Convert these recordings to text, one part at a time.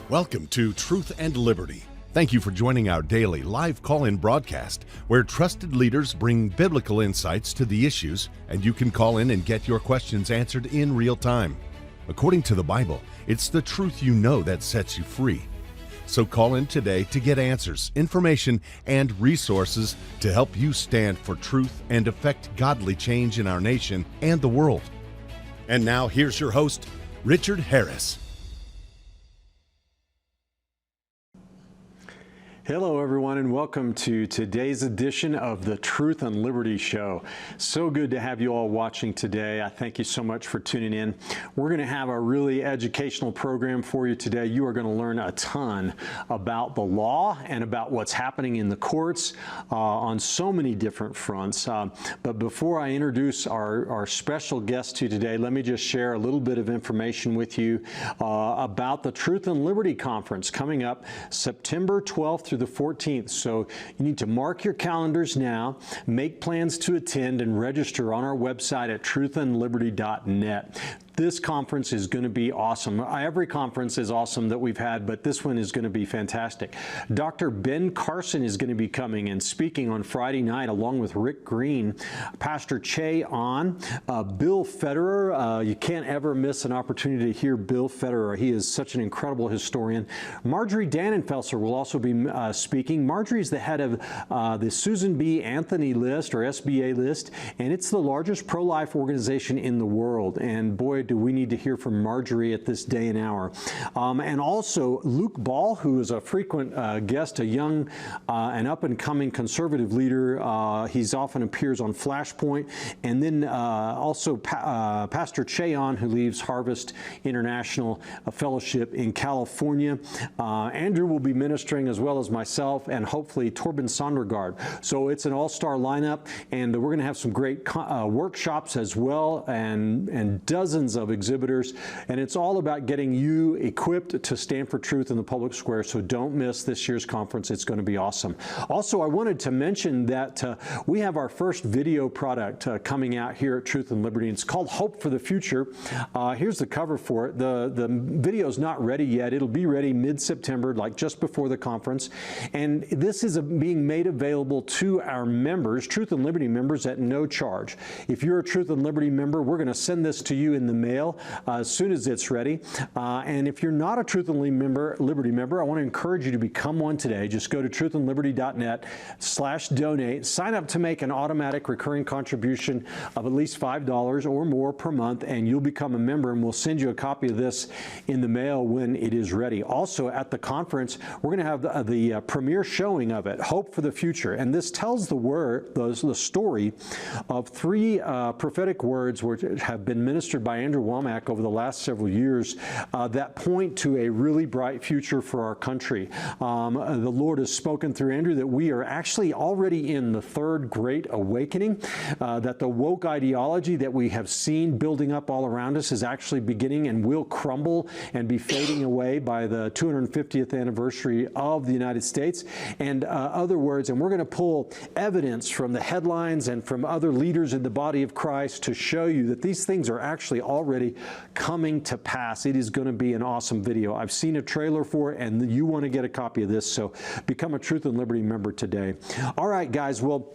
Welcome to Truth and Liberty. Thank you for joining our daily live call-in broadcast, where trusted leaders bring biblical insights to the issues, and you can call in and get your questions answered in real time. According to the Bible, it's the truth you know that sets you free. So call in today to get answers, information, and resources to help you stand for truth and effect godly change in our nation and the world. And now here's your host, Richard Harris. Hello, everyone, and welcome to today's edition of the Truth and Liberty Show. So good to have you all watching today. I thank you so much for tuning in. We're going to have a really educational program for you today. You are going to learn a ton about the law and about what's happening in the courts on so many different fronts. But before I introduce our special guest to today, let me just share a little bit of information with you about the Truth and Liberty Conference coming up September 12th through the 14th. So you need to mark your calendars now, make plans to attend, and register on our website at truthandliberty.net. This conference is going to be awesome. Every conference is awesome that we've had, but this one is going to be fantastic. Dr. Ben Carson is going to be coming and speaking on Friday night along with Rick Green, Pastor Che On, Bill Federer. You can't ever miss an opportunity to hear Bill Federer. He is such an incredible historian. Marjorie Dannenfelser will also be speaking. Marjorie is the head of the Susan B. Anthony list, or SBA list, and it's the largest pro-life organization in the world. And boy, do we need to hear from Marjorie at this day and hour. And also Luke Ball, who is a frequent guest, a young and up-and-coming conservative leader. He's often appears on Flashpoint. And then also Pastor Che On, who leads Harvest International Fellowship in California. Andrew will be ministering, as well as myself, and hopefully Torben Sondergaard. So it's an all-star lineup, and we're going to have some great workshops as well, and dozens of exhibitors, and it's all about getting you equipped to stand for truth in the public square. So don't miss this year's conference. It's going to be awesome. Also, I wanted to mention that we have our first video product coming out here at Truth and Liberty. It's called Hope for the Future. Here's the cover for it. The video is not ready yet. It'll be ready mid-September, like just before the conference, and this is being made available to our members, Truth and Liberty members, at no charge. If you're a Truth and Liberty member, we're going to send this to you in the mail as soon as it's ready. And if you're not a Truth and Liberty member, I want to encourage you to become one today. Just go to truthandliberty.net/donate. Sign up to make an automatic recurring contribution of at least $5 or more per month, and you'll become a member, and we'll send you a copy of this in the mail when it is ready. Also, at the conference, we're going to have the premiere showing of it, Hope for the Future. And this tells the story of three prophetic words which have been ministered by Andrew Womack over the last several years that point to a really bright future for our country. The Lord has spoken through Andrew that we are actually already in the third great awakening, that the woke ideology that we have seen building up all around us is actually beginning and will crumble and be fading away by the 250th anniversary of the United States, and other words. And we're going to pull evidence from the headlines and from other leaders in the body of Christ to show you that these things are actually already coming to pass. It is going to be an awesome video. I've seen a trailer for it, and you want to get a copy of this, so become a Truth and Liberty member today. All right, guys, well,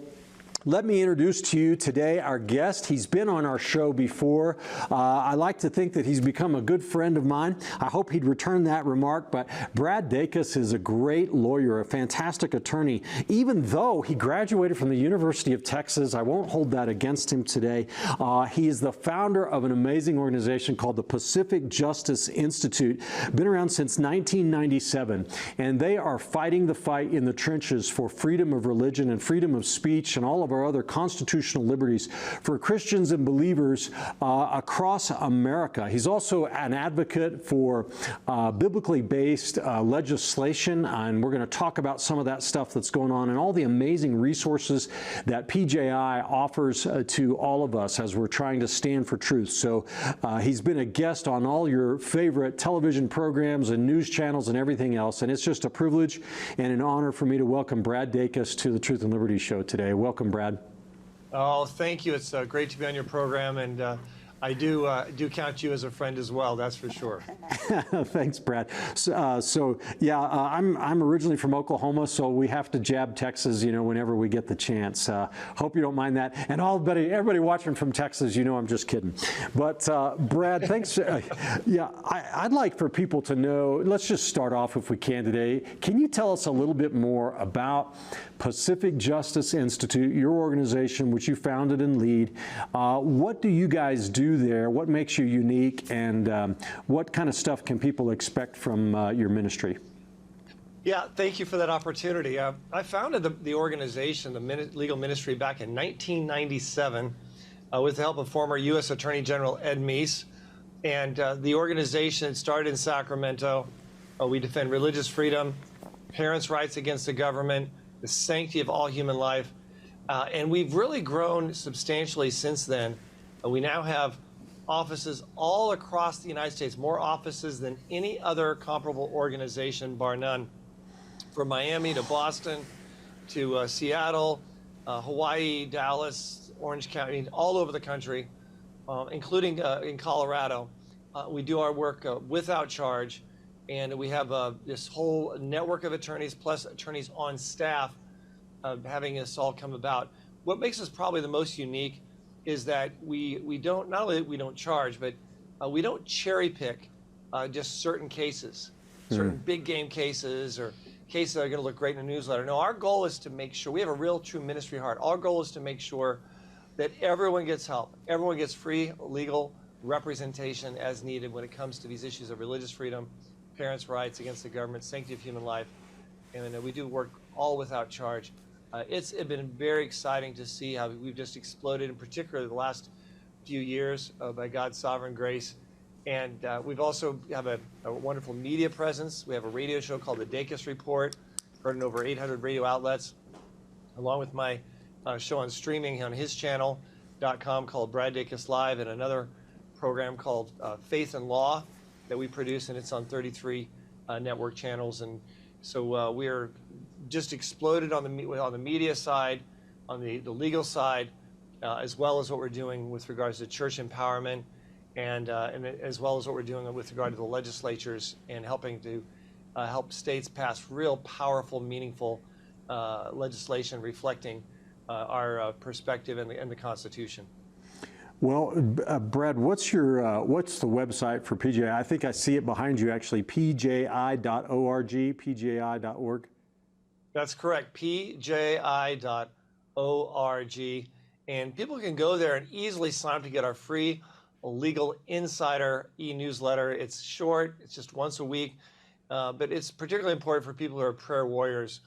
let me introduce to you today our guest. He's been on our show before. I like to think that he's become a good friend of mine. I hope he'd return that remark, but Brad Dacus is a great lawyer, a fantastic attorney. Even though he graduated from the University of Texas, I won't hold that against him today. He is the founder of an amazing organization called the Pacific Justice Institute. Been around since 1997, and they are fighting the fight in the trenches for freedom of religion and freedom of speech and all of our other constitutional liberties for Christians and believers across America. He's also an advocate for biblically based legislation, and we're going to talk about some of that stuff that's going on and all the amazing resources that PJI offers to all of us as we're trying to stand for truth. So he's been a guest on all your favorite television programs and news channels and everything else, and it's just a privilege and an honor for me to welcome Brad Dacus to the Truth and Liberty Show today. Welcome, Brad. Oh, thank you. It's great to be on your program, and I do count you as a friend as well. That's for sure. Thanks, Brad. I'm originally from Oklahoma, so we have to jab Texas, whenever we get the chance. Hope you don't mind that. And everybody watching from Texas, I'm just kidding. But Brad, thanks. I'd like for people to know. Let's just start off, if we can today. Can you tell us a little bit more about Pacific Justice Institute, your organization, which you founded and lead? What do you guys do there? What makes you unique, and what kind of stuff can people expect from your ministry? Yeah, thank you for that opportunity. I founded the organization, the legal ministry, back in 1997 with the help of former U.S. Attorney General Ed Meese. And the organization started in Sacramento. We defend religious freedom, parents' rights against the government, the sanctity of all human life. And we've really grown substantially since then. We now have offices all across the United States, more offices than any other comparable organization, bar none. From Miami to Boston to Seattle, Hawaii, Dallas, Orange County, all over the country, including in Colorado. We do our work without charge, and we have this whole network of attorneys plus attorneys on staff having this all come about. What makes us probably the most unique is that we don't, not only we don't charge, but we don't cherry pick just certain cases, certain big game cases or cases that are going to look great in a newsletter. No, our goal is to make sure, we have a real true ministry heart. Our goal is to make sure that everyone gets help. Everyone gets free legal representation as needed when it comes to these issues of religious freedom, parents' rights against the government, sanctity of human life. And we do work all without charge. It's been very exciting to see how we've just exploded, in particular the last few years by God's sovereign grace. And we've also have a wonderful media presence. We have a radio show called The Dacus Report, heard in over 800 radio outlets, along with my show on streaming on his channel.com called Brad Dacus Live, and another program called Faith and Law that we produce, and it's on 33 network channels. And so we're just exploded on the media side, on the legal side, as well as what we're doing with regards to church empowerment, and as well as what we're doing with regard to the legislatures and helping to help states pass real powerful, meaningful legislation reflecting our perspective and the Constitution. Well, Brad, what's the website for PJI? I think I see it behind you, actually, pji.org, pji.org. That's correct, pji.org. And people can go there and easily sign up to get our free Legal Insider e-newsletter. It's short, it's just once a week, but it's particularly important for people who are prayer warriors.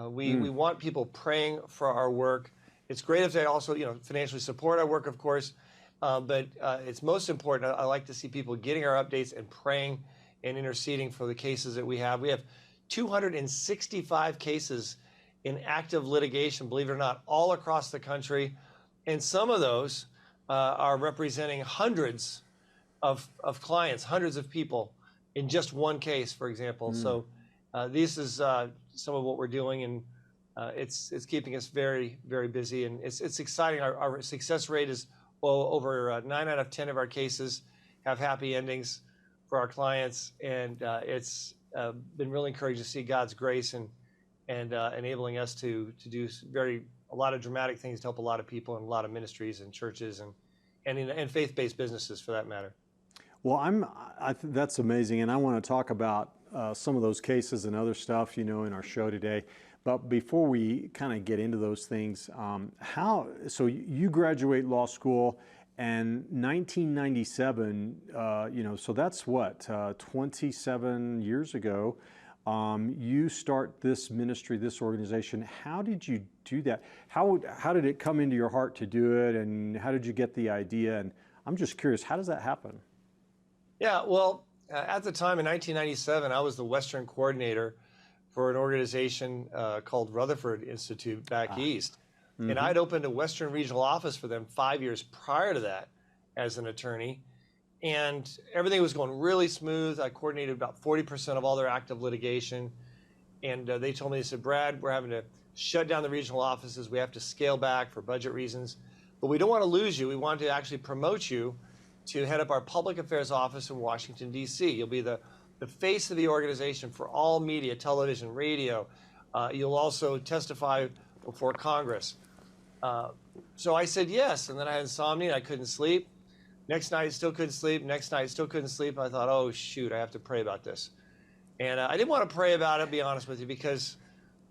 We want people praying for our work. It's great if they also financially support our work, of course, but it's most important. I like to see people getting our updates and praying and interceding for the cases that we have. We have 265 cases in active litigation, believe it or not, all across the country. And some of those are representing hundreds of clients, hundreds of people in just one case, for example. So this is some of what we're doing, and it's keeping us very, very busy. And it's exciting. Our success rate is over 9 out of 10 of our cases have happy endings for our clients. And it's been really encouraging to see God's grace and enabling us to do a lot of dramatic things to help a lot of people and a lot of ministries and churches and faith-based businesses, for that matter. Well, that's amazing, and I want to talk about some of those cases and other stuff, in our show today. But before we kind of get into those things, so you graduate law school, and 1997, so that's what, 27 years ago. You start this ministry, this organization. How did you do that? How did it come into your heart to do it, and how did you get the idea? And I'm just curious, how does that happen? Yeah, well, at the time in 1997, I was the Western coordinator for an organization called Rutherford Institute back east. Mm-hmm. And I'd opened a Western regional office for them 5 years prior to that as an attorney. And everything was going really smooth. I coordinated about 40% of all their active litigation. And they told me, they said, Brad, we're having to shut down the regional offices. We have to scale back for budget reasons. But we don't want to lose you. We want to actually promote you to head up our public affairs office in Washington, D.C. You'll be the face of the organization for all media, television, radio. You'll also testify before Congress. So I said yes, and then I had insomnia, I couldn't sleep. Next night, still couldn't sleep. Next night, still couldn't sleep. I thought, oh, shoot, I have to pray about this. And I didn't want to pray about it, be honest with you, because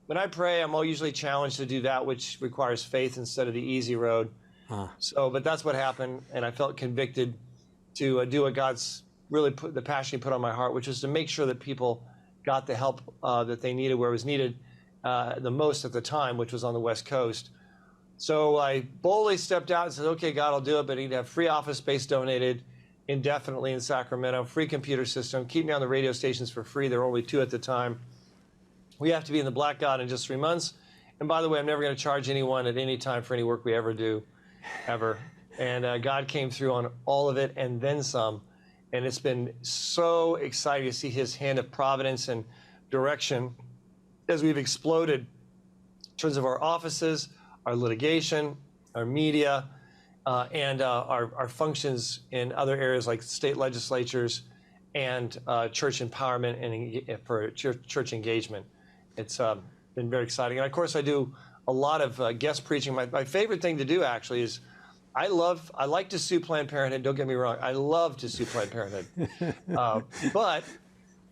when I pray, I'm usually challenged to do that which requires faith instead of the easy road. But that's what happened, and I felt convicted to do what God's really put the passion He put on my heart, which was to make sure that people got the help that they needed where it was needed the most at the time, which was on the West Coast. So I boldly stepped out and said, okay, God, I'll do it, but I need to have free office space donated indefinitely in Sacramento, free computer system, keep me on the radio stations for free. There were only 2 at the time. We have to be in the black God in just 3 months. And by the way, I'm never going to charge anyone at any time for any work we ever do, ever. And God came through on all of it and then some. And it's been so exciting to see His hand of providence and direction as we've exploded in terms of our offices, our litigation, our media, and our functions in other areas like state legislatures and church empowerment and for church engagement. It's been very exciting. And of course, I do a lot of guest preaching. My favorite thing to do actually is I like to sue Planned Parenthood. Don't get me wrong. I love to sue Planned Parenthood. But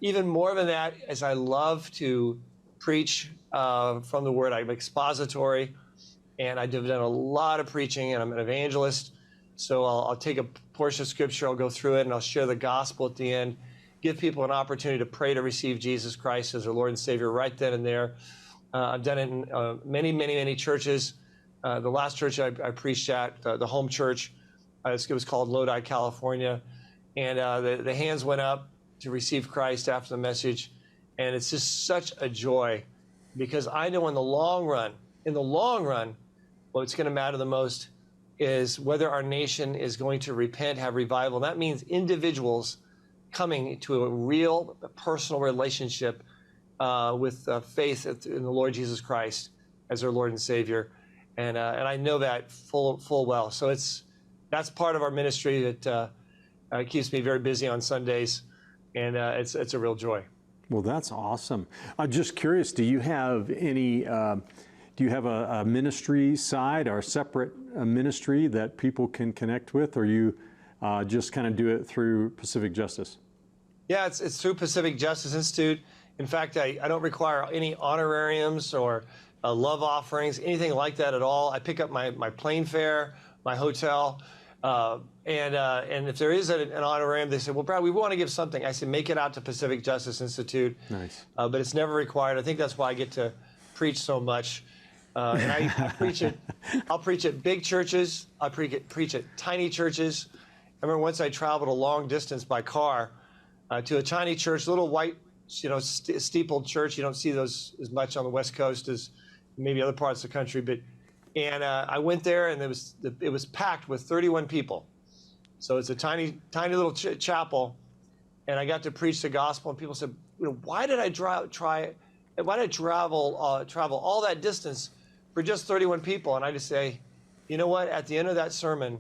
even more than that is I love to preach from the Word. I'm expository, and I've done a lot of preaching, and I'm an evangelist. So I'll take a portion of Scripture, I'll go through it, and I'll share the gospel at the end, give people an opportunity to pray to receive Jesus Christ as their Lord and Savior right then and there. I've done it in many churches. The last church I preached at, the home church, it was called Lodi, California. And the hands went up to receive Christ after the message. And it's just such a joy because I know in the long run, what's going to matter the most is whether our nation is going to repent, have revival. That means individuals coming to a real personal relationship with faith in the Lord Jesus Christ as their Lord and Savior. And I know that full well. So that's part of our ministry that keeps me very busy on Sundays, and it's a real joy. Well, that's awesome. I'm just curious, do you have any, do you have a ministry side or a separate ministry that people can connect with, or you just kind of do it through Pacific Justice? Yeah, it's through Pacific Justice Institute. In fact, I don't require any honorariums or love offerings, anything like that at all. I pick up my plane fare, my hotel, and if there is an honorarium, they say, well, Brad, we want to give something. I say, make it out to Pacific Justice Institute. Nice. But it's never required. I think that's why I get to preach so much. And I preach it. I'll preach at big churches. I preach at tiny churches. I remember once I traveled a long distance by car to a tiny church, little white, steepled church. You don't see those as much on the West Coast as maybe other parts of the country. But I went there, and it was packed with 31 people. So it's a tiny little chapel, and I got to preach the gospel. And people said, why did I travel all that distance for just 31 people? And I just say, you know what? At the end of that sermon,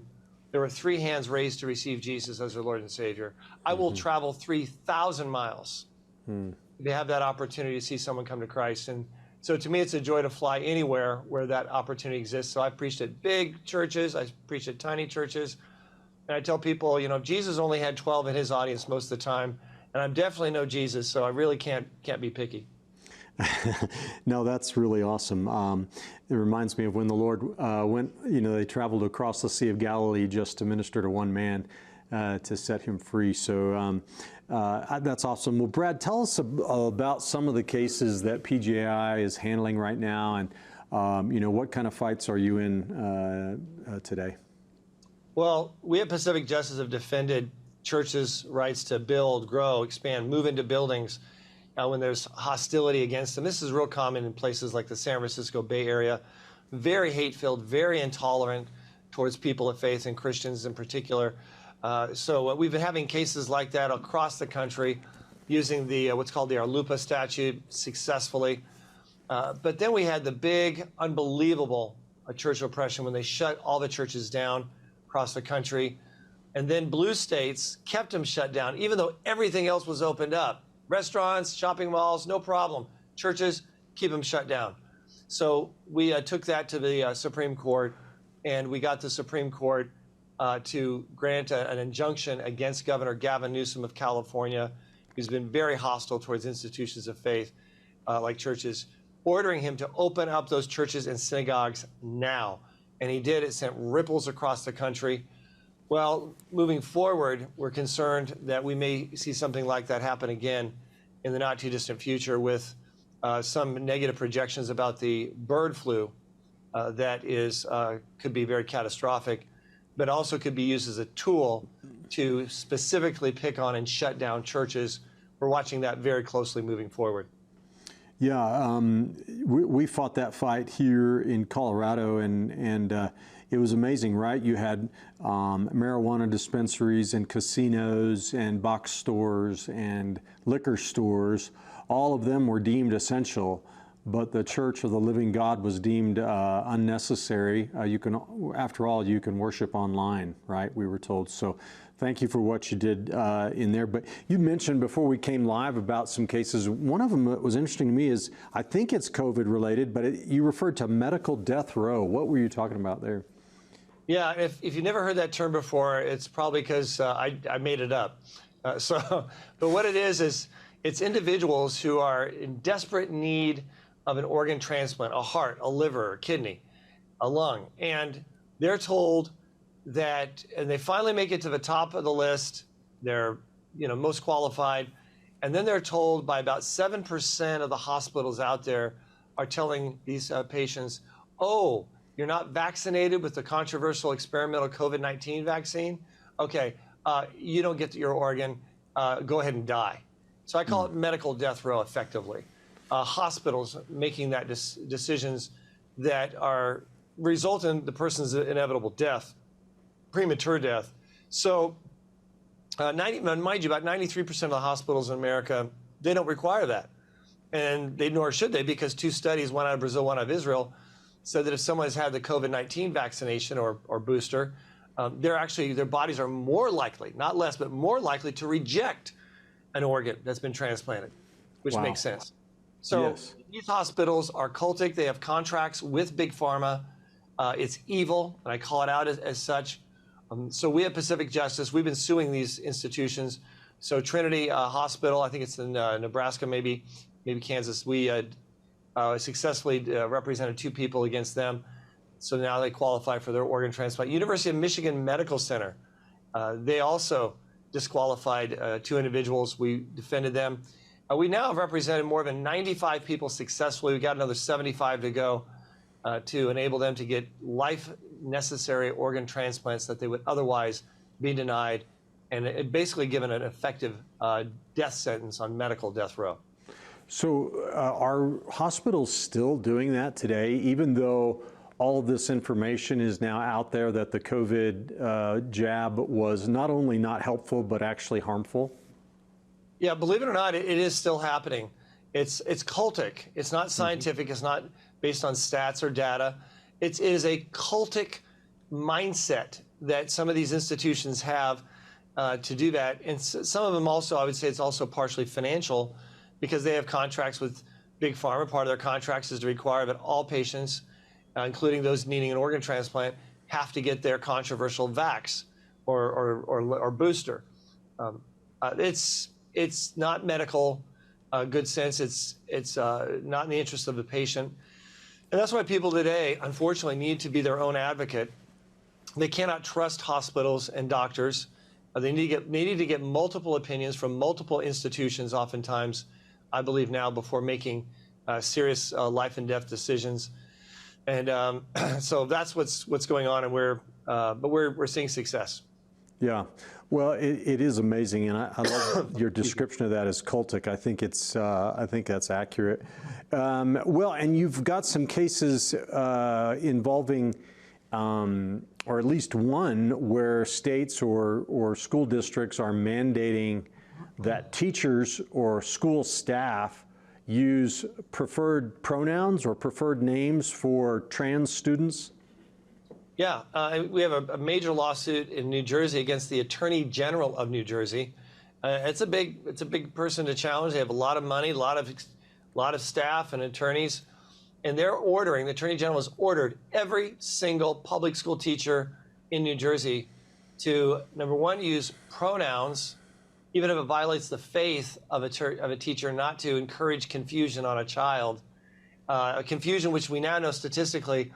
there were 3 hands raised to receive Jesus as their Lord and Savior. I will travel 3,000 miles to have that opportunity to see someone come to Christ. And so to me, it's a joy to fly anywhere where that opportunity exists. So I preached at big churches. I preached at tiny churches. And I tell people, Jesus only had 12 in His audience most of the time. And I'm definitely no Jesus, so I really can't be picky. No, that's really awesome. It reminds me of when the Lord went, they traveled across the Sea of Galilee just to minister to one man to set him free. So that's awesome. Well, Brad, tell us about some of the cases that PJI is handling right now, and what kind of fights are you in today? Well, we at Pacific Justice have defended churches' rights to build, grow, expand, move into buildings when there's hostility against them. This is real common in places like the San Francisco Bay Area. Very hate-filled, very intolerant towards people of faith and Christians in particular. So we've been having cases like that across the country using the what's called the Arlupa statute successfully. But then we had the big, unbelievable church oppression when they shut all the churches down across the country. And then blue states kept them shut down, even though everything else was opened up. Restaurants, shopping malls, no problem. Churches, keep them shut down. So we took that to the Supreme Court, and we got the Supreme Court to grant an injunction against Governor Gavin Newsom of California, who's been very hostile towards institutions of faith like churches, ordering him to open up those churches and synagogues now. And he did. It sent ripples across the country. Well, moving forward, we're concerned that we may see something like that happen again in the not too distant future with some negative projections about the bird flu that is could be very catastrophic, but also could be used as a tool to specifically pick on and shut down churches. We're watching that very closely moving forward. Yeah, we fought that fight here in Colorado, and it was amazing, right? You had marijuana dispensaries and casinos and box stores and liquor stores. All of them were deemed essential, but the Church of the Living God was deemed unnecessary. After all, you can worship online, right? We were told. So thank you for what you did in there. But you mentioned before we came live about some cases. One of them that was interesting to me is, I think it's COVID related, but you referred to medical death row. What were you talking about there? Yeah, if you've never heard that term before, it's probably because I made it up. But what it is it's individuals who are in desperate need of an organ transplant, a heart, a liver, a kidney, a lung, and they're told that, and they finally make it to the top of the list, they're most qualified, and then they're told by about 7% of the hospitals out there are telling these patients, oh, you're not vaccinated with the controversial experimental COVID-19 vaccine? Okay, you don't get your organ, go ahead and die. So I call it medical death row effectively. Hospitals making that decisions that are result in the person's inevitable death, premature death. So mind you, about 93% of the hospitals in America, they don't require that. And nor should they, because 2 studies, one out of Brazil, one out of Israel, said that if someone has had the COVID-19 vaccination or booster, their bodies are more likely, not less, but more likely to reject an organ that's been transplanted, which makes sense. So these hospitals are cultic. They have contracts with Big Pharma. It's evil, and I call it out as such. So we at Pacific Justice, we've been suing these institutions. So Trinity Hospital, I think it's in Nebraska, maybe Kansas, we successfully represented 2 people against them. So now they qualify for their organ transplant. University of Michigan Medical Center, they also disqualified 2 individuals. We defended them. We now have represented more than 95 people successfully. We got another 75 to go to enable them to get life-necessary organ transplants that they would otherwise be denied, and it basically given an effective death sentence on medical death row. So are hospitals still doing that today, even though all of this information is now out there that the COVID jab was not only not helpful, but actually harmful? Yeah, believe it or not, it is still happening. It's cultic. It's not scientific. It's not based on stats or data. It is a cultic mindset that some of these institutions have to do that. And some of them also, I would say it's also partially financial, because they have contracts with Big Pharma. Part of their contracts is to require that all patients, including those needing an organ transplant, have to get their controversial vax or booster. It's not medical good sense. It's not in the interest of the patient. And that's why people today, unfortunately, need to be their own advocate. They cannot trust hospitals and doctors. They need to get multiple opinions from multiple institutions oftentimes, I believe now, before making serious life and death decisions. And so that's what's going on, and we're seeing success. Yeah, well, it is amazing, and I love your description of that as cultic. I think that's accurate. Well, and you've got some cases involving, or at least one, where states or school districts are mandating that teachers or school staff use preferred pronouns or preferred names for trans students? Yeah, we have a major lawsuit in New Jersey against the Attorney General of New Jersey. It's a big person to challenge. They have a lot of money, a lot of staff and attorneys, and the Attorney General has ordered every single public school teacher in New Jersey to, number one, use pronouns, even if it violates the faith of a teacher, not to encourage confusion on a child. A confusion which we now know statistically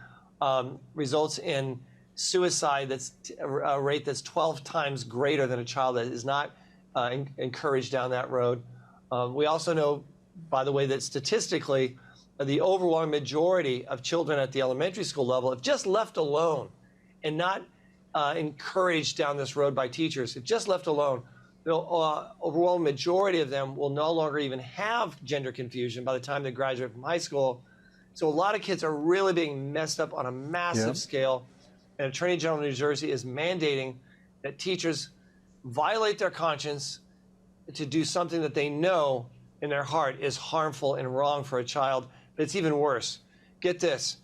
results in suicide that's a rate that's 12 times greater than a child that is not encouraged down that road. We also know, by the way, that statistically, the overwhelming majority of children at the elementary school level, if just left alone and not encouraged down this road by teachers, if just left alone, the overwhelming majority of them will no longer even have gender confusion by the time they graduate from high school. So a lot of kids are really being messed up on a massive scale. And Attorney General of New Jersey is mandating that teachers violate their conscience to do something that they know in their heart is harmful and wrong for a child. But it's even worse. Get this.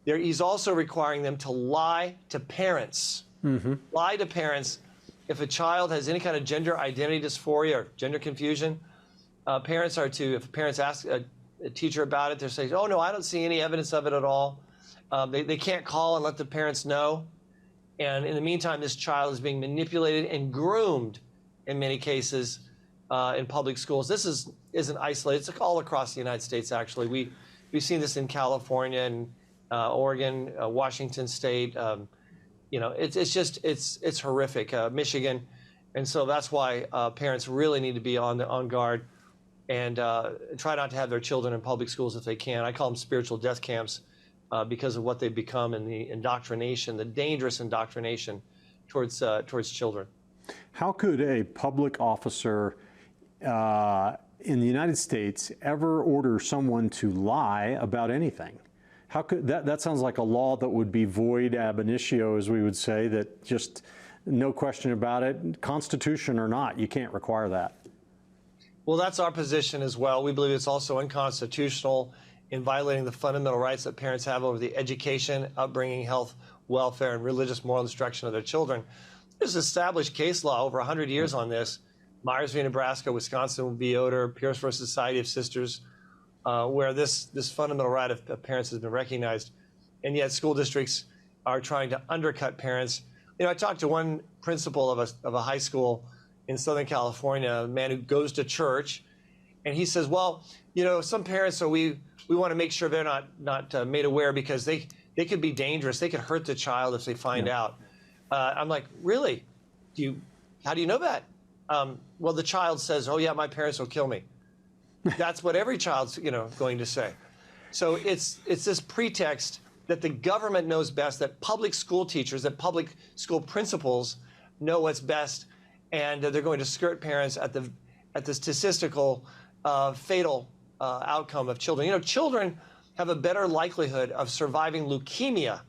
He's also requiring them to lie to parents. Lie to parents. If a child has any kind of gender identity dysphoria or gender confusion, parents are to, if parents ask a teacher about it, they're saying, oh, no, I don't see any evidence of it at all. They can't call and let the parents know. And in the meantime, this child is being manipulated and groomed in many cases in public schools. This isn't isolated. It's all across the United States, actually. We've seen this in California and Oregon, Washington State. It's horrific. Michigan. And so that's why parents really need to be on guard and try not to have their children in public schools if they can. I call them spiritual death camps because of what they've become in the indoctrination, the dangerous indoctrination towards children. How could a public officer in the United States ever order someone to lie about anything? How could that sounds like a law that would be void ab initio, as we would say, that just no question about it, Constitution or not, you can't require that. Well, that's our position as well. We believe it's also unconstitutional in violating the fundamental rights that parents have over the education, upbringing, health, welfare, and religious moral instruction of their children. There's established case law over 100 years on this. Myers v. Nebraska, Wisconsin v. Yoder, Pierce v. Society of Sisters, where this fundamental right of parents has been recognized. And yet school districts are trying to undercut parents. I talked to one principal of a high school in Southern California, a man who goes to church, and he says, well, some parents, so we want to make sure they're not made aware because they could be dangerous. They could hurt the child if they find out. I'm like, really? How do you know that? Well, the child says, oh yeah, my parents will kill me. That's what every child's going to say. So it's this pretext that the government knows best, that public school teachers, that public school principals know what's best, and they're going to skirt parents at the statistical fatal outcome of children. Children have a better likelihood of surviving leukemia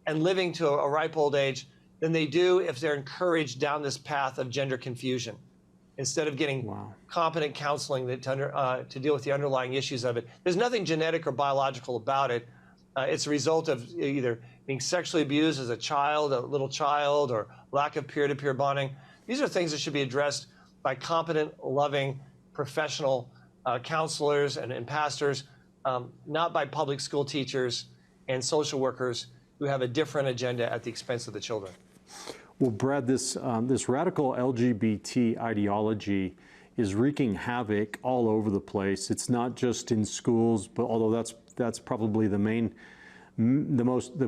and living to a ripe old age than they do if they're encouraged down this path of gender confusion, instead of getting competent counseling to deal with the underlying issues of it. There's nothing genetic or biological about it. It's a result of either being sexually abused as a child, a little child, or lack of peer-to-peer bonding. These are things that should be addressed by competent, loving, professional counselors and pastors, not by public school teachers and social workers who have a different agenda at the expense of the children. Well, Brad, this radical LGBT ideology is wreaking havoc all over the place. It's not just in schools, but although that's probably the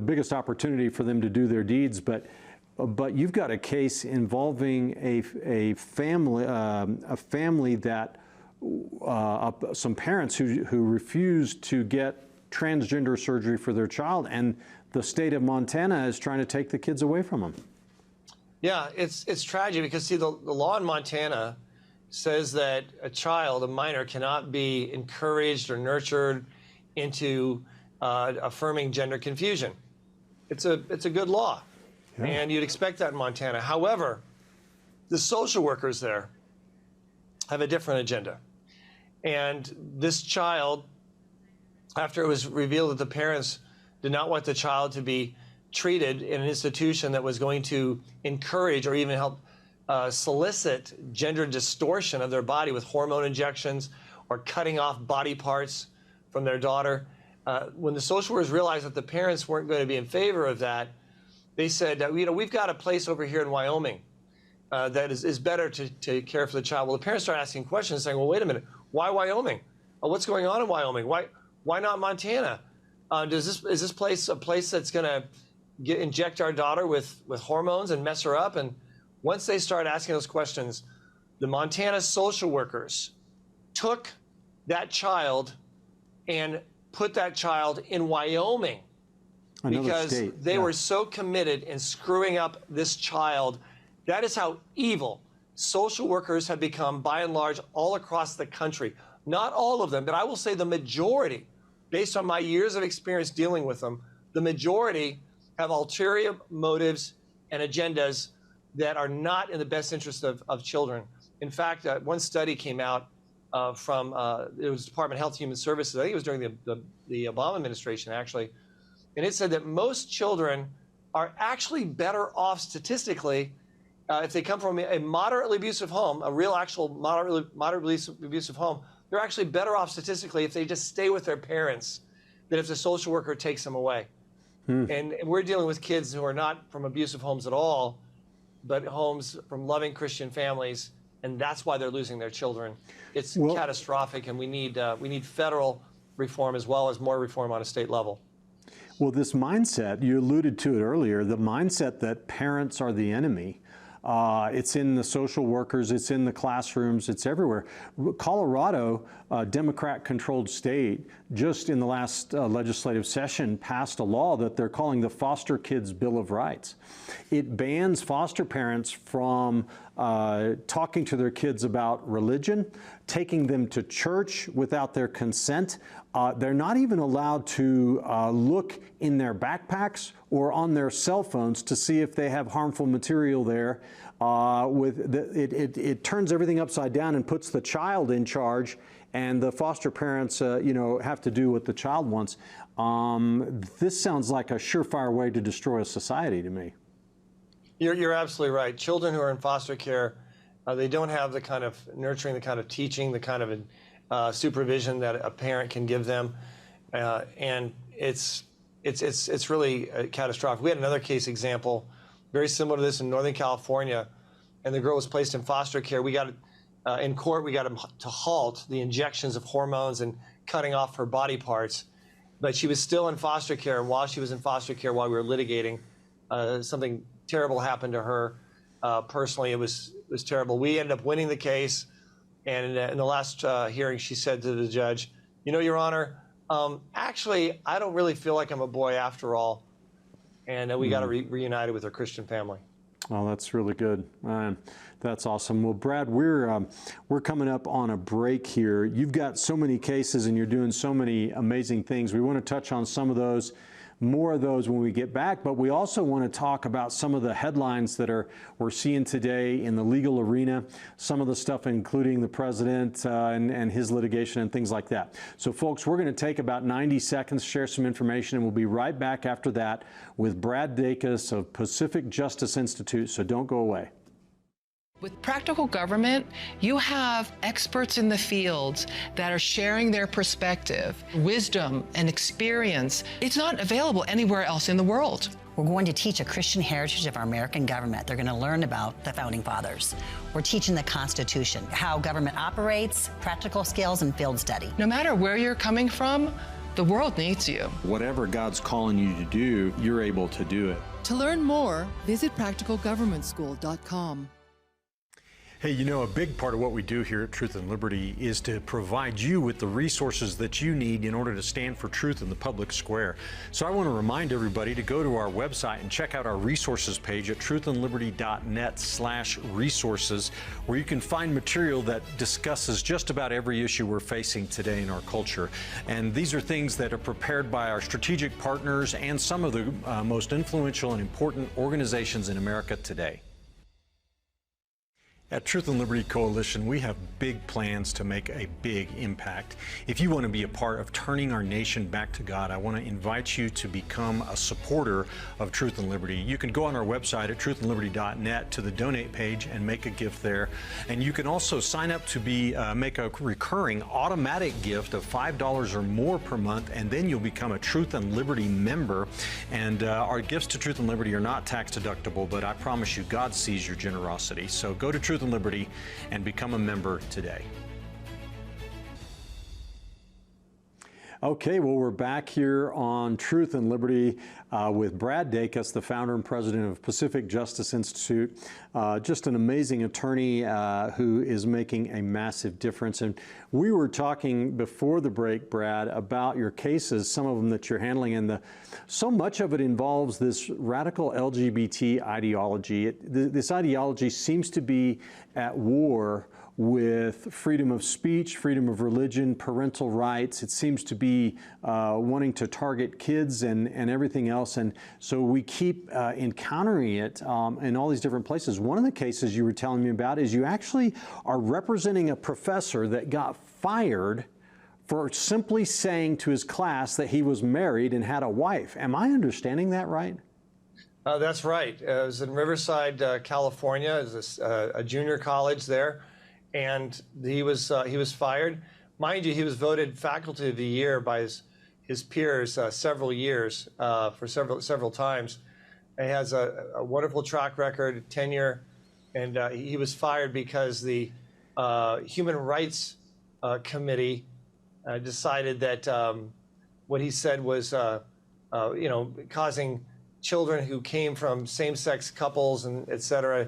biggest opportunity for them to do their deeds. But you've got a case involving a family that some parents who refused to get transgender surgery for their child, and the state of Montana is trying to take the kids away from them. Yeah, it's tragic because, see, the law in Montana says that a minor, cannot be encouraged or nurtured into affirming gender confusion. It's a good law, and you'd expect that in Montana. However, the social workers there have a different agenda. And this child, after it was revealed that the parents did not want the child to be treated in an institution that was going to encourage or even help solicit gender distortion of their body with hormone injections or cutting off body parts from their daughter. When the social workers realized that the parents weren't going to be in favor of that, they said, we've got a place over here in Wyoming that is better to care for the child. Well, the parents started asking questions saying, well, wait a minute, why Wyoming? What's going on in Wyoming? Why not Montana? Is this place a place that's going to inject our daughter with hormones and mess her up? And once they started asking those questions, the Montana social workers took that child and put that child in Wyoming because they were so committed in screwing up this child. That is how evil social workers have become, by and large, all across the country. Not all of them, but I will say the majority, based on my years of experience dealing with them, the majority have ulterior motives and agendas that are not in the best interest of children. In fact, one study came out from, it was Department of Health and Human Services, I think it was during the Obama administration, actually, and it said that most children are actually better off statistically if they come from a moderately abusive home, a real actual moderately abusive home. They're actually better off statistically if they just stay with their parents than if the social worker takes them away. And we're dealing with kids who are not from abusive homes at all, but homes from loving Christian families, and that's why they're losing their children. It's catastrophic, and we need federal reform as well as more reform on a state level. Well, this mindset, you alluded to it earlier, the mindset that parents are the enemy, it's in the social workers, it's in the classrooms, it's everywhere. Colorado, a Democrat-controlled state, just in the last legislative session passed a law that they're calling the Foster Kids Bill of Rights. It bans foster parents from talking to their kids about religion, taking them to church without their consent. They're not even allowed to look in their backpacks or on their cell phones to see if they have harmful material there. It turns everything upside down and puts the child in charge, and the foster parents, have to do what the child wants. This sounds like a surefire way to destroy a society to me. You're absolutely right. Children who are in foster care, they don't have the kind of nurturing, the kind of teaching, the kind of supervision that a parent can give them, and it's really catastrophic. We had another case example, very similar to this in Northern California, and the girl was placed in foster care. We got in court, we got them to halt the injections of hormones and cutting off her body parts, but she was still in foster care. And while she was in foster care, while we were litigating, something terrible happened to her. Personally, it was terrible. We ended up winning the case. And in the last hearing, she said to the judge, Your Honor, actually, I don't really feel like I'm a boy after all. And we got to reunited with her Christian family. Oh, that's really good. That's awesome. Well, Brad, we're coming up on a break here. You've got so many cases and you're doing so many amazing things. We want to touch on some of those, more of those when we get back, but we also want to talk about some of the headlines that we're seeing today in the legal arena, some of the stuff including the president and his litigation and things like that. So folks, we're going to take about 90 seconds, share some information, and we'll be right back after that with Brad Dacus of Pacific Justice Institute, so don't go away. With Practical Government, you have experts in the fields that are sharing their perspective, wisdom, and experience. It's not available anywhere else in the world. We're going to teach a Christian heritage of our American government. They're going to learn about the Founding Fathers. We're teaching the Constitution, how government operates, practical skills, and field study. No matter where you're coming from, the world needs you. Whatever God's calling you to do, you're able to do it. To learn more, visit practicalgovernmentschool.com. Hey, a big part of what we do here at Truth and Liberty is to provide you with the resources that you need in order to stand for truth in the public square. So I want to remind everybody to go to our website and check out our resources page at truthandliberty.net/resources, where you can find material that discusses just about every issue we're facing today in our culture. And these are things that are prepared by our strategic partners and some of the most influential and important organizations in America today. At Truth and Liberty Coalition, we have big plans to make a big impact. If you want to be a part of turning our nation back to God, I want to invite you to become a supporter of Truth and Liberty. You can go on our website at truthandliberty.net to the donate page and make a gift there. And you can also sign up to make a recurring automatic gift of $5 or more per month, and then you'll become a Truth and Liberty member. And our gifts to Truth and Liberty are not tax deductible, but I promise you, God sees your generosity. So go to Truth and Liberty and become a member today. Okay, well, we're back here on Truth and Liberty with Brad Dacus, the founder and president of Pacific Justice Institute. Just an amazing attorney who is making a massive difference. And we were talking before the break, Brad, about your cases, some of them that you're handling, and so much of it involves this radical LGBT ideology. This ideology seems to be at war with freedom of speech, freedom of religion, parental rights. It seems to be wanting to target kids and everything else. And so we keep encountering it in all these different places. One of the cases you were telling me about is you actually are representing a professor that got fired for simply saying to his class that he was married and had a wife. Am I understanding that right? That's right. It was in Riverside, California. It was a junior college there. And he was fired. Mind you, he was voted Faculty of the Year by his peers several years, for several times. He has a wonderful track record, tenure, and he was fired because the Human Rights Committee decided that what he said was, causing children who came from same-sex couples and et cetera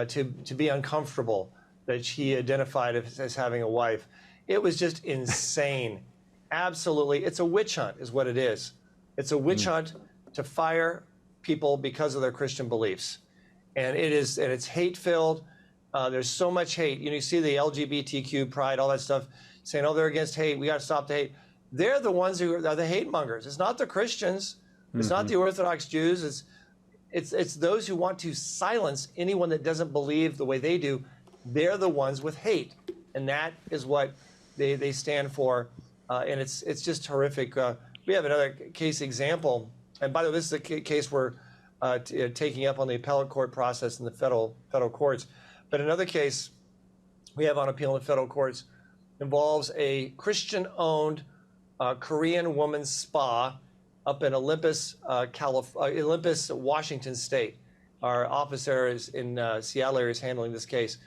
to be uncomfortable, that he identified as having a wife. It was just insane. Absolutely. It's a witch hunt is what it is. It's a witch hunt to fire people because of their Christian beliefs. And it's hate-filled. There's so much hate. You see the LGBTQ pride, all that stuff, saying, oh, they're against hate. We got to stop the hate. They're the ones who are the hate mongers. It's not the Christians. It's not the Orthodox Jews. It's those who want to silence anyone that doesn't believe the way they do. They're the ones with hate, and that is what they stand for, and it's just horrific. We have another case example, and by the way, this is a case we're taking up on the appellate court process in the federal courts. But another case we have on appeal in the federal courts involves a Christian-owned Korean woman's spa up in Olympus, Washington State. Our office there is in Seattle area is handling this case.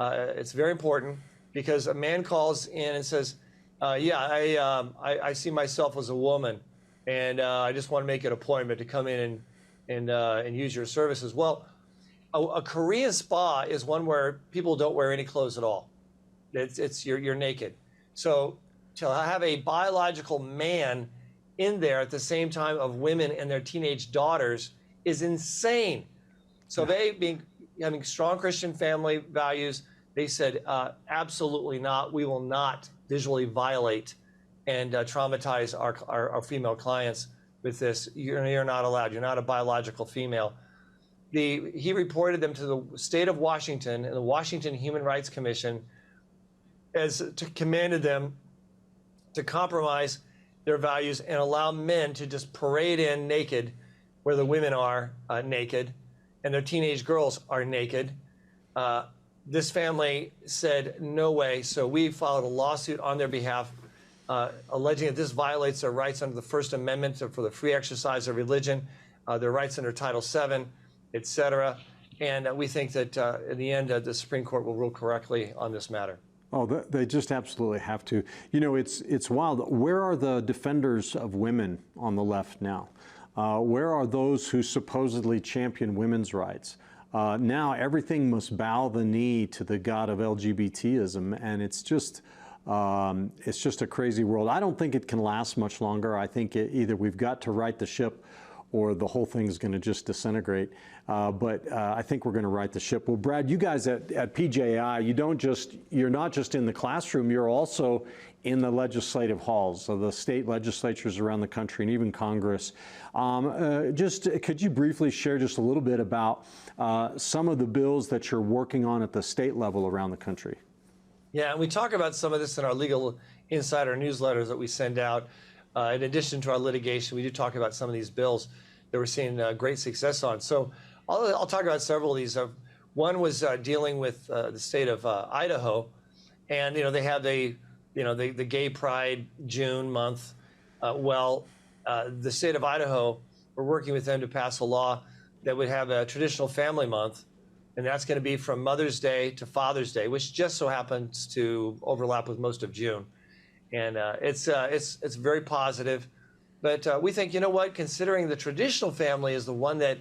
It's very important because a man calls in and says, I see myself as a woman, and I just want to make an appointment to come in and use your services. Well, a Korean spa is one where people don't wear any clothes at all. You're naked. So to have a biological man in there at the same time of women and their teenage daughters is insane. So they, having strong Christian family values, they said, absolutely not. We will not visually violate and traumatize our female clients with this. You're not allowed. You're not a biological female. He reported them to the state of Washington, and the Washington Human Rights Commission commanded them to compromise their values and allow men to just parade in naked where the women are naked and their teenage girls are naked. This family said, no way. So we filed a lawsuit on their behalf, alleging that this violates their rights under the First Amendment for the free exercise of religion, their rights under Title VII, et cetera. And we think that in the end, the Supreme Court will rule correctly on this matter. Oh, they just absolutely have to. You know, it's wild. Where are the defenders of women on the left now? Where are those who supposedly champion women's rights? Now everything must bow the knee to the god of LGBTism, and it's just a crazy world. I don't think it can last much longer. I think either we've got to right the ship or the whole thing is going to just disintegrate. But I think we're going to right the ship. Well, Brad, you guys at PJI, you're not just in the classroom, you're also in the legislative halls of the state legislatures around the country and even Congress. Could you briefly share just a little bit about some of the bills that you're working on at the state level around the country? Yeah, and we talk about some of this in our Legal Insider newsletters that we send out. In addition to our litigation, we do talk about some of these bills that we're seeing great success on. So I'll talk about several of these. One was dealing with the state of Idaho, and they have the Gay Pride June month. The state of Idaho, we're working with them to pass a law that would have a traditional family month, and that's going to be from Mother's Day to Father's Day, which just so happens to overlap with most of June. And it's very positive. But we think, considering the traditional family is the one that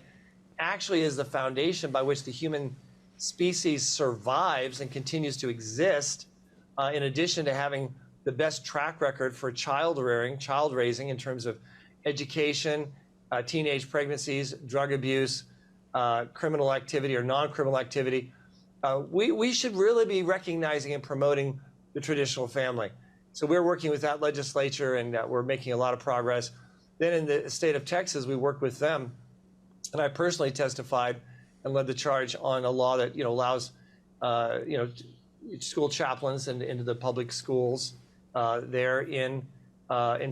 actually is the foundation by which the human species survives and continues to exist, in addition to having the best track record for child raising in terms of education, teenage pregnancies, drug abuse, criminal activity or non-criminal activity, we should really be recognizing and promoting the traditional family. So we're working with that legislature, and we're making a lot of progress. Then in the state of Texas, we worked with them, and I personally testified and led the charge on a law that allows school chaplains into the public schools there in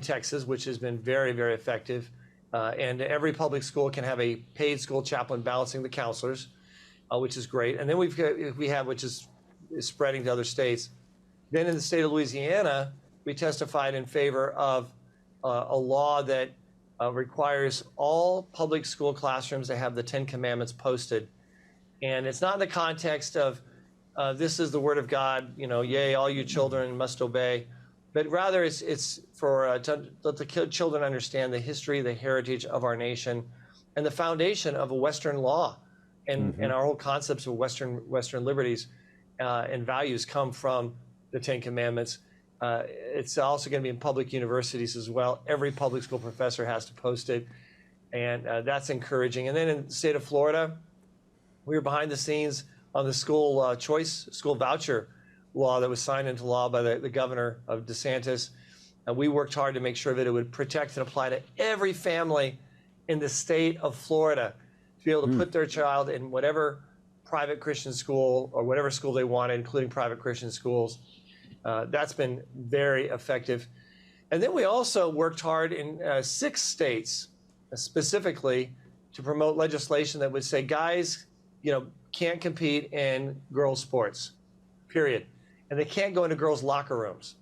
Texas, which has been very, very effective. And every public school can have a paid school chaplain balancing the counselors, which is great. And then we have, which is spreading to other states. Then in the state of Louisiana, we testified in favor of a law that requires all public school classrooms to have the 10 Commandments posted. And it's not in the context of this is the word of God, yea, all you children must obey. But rather it's for to let the children understand the history, the heritage of our nation, and the foundation of a Western law. And our whole concepts of Western liberties and values come from the 10 Commandments. It's also going to be in public universities as well. Every public school professor has to post it, and that's encouraging. And then in the state of Florida, we were behind the scenes on the school voucher law that was signed into law by the governor of DeSantis. And we worked hard to make sure that it would protect and apply to every family in the state of Florida to be able to put their child in whatever private Christian school or whatever school they wanted, including private Christian schools. That's been very effective. And then we also worked hard in 6 states specifically to promote legislation that would say guys, can't compete in girls' sports, period. And they can't go into girls' locker rooms.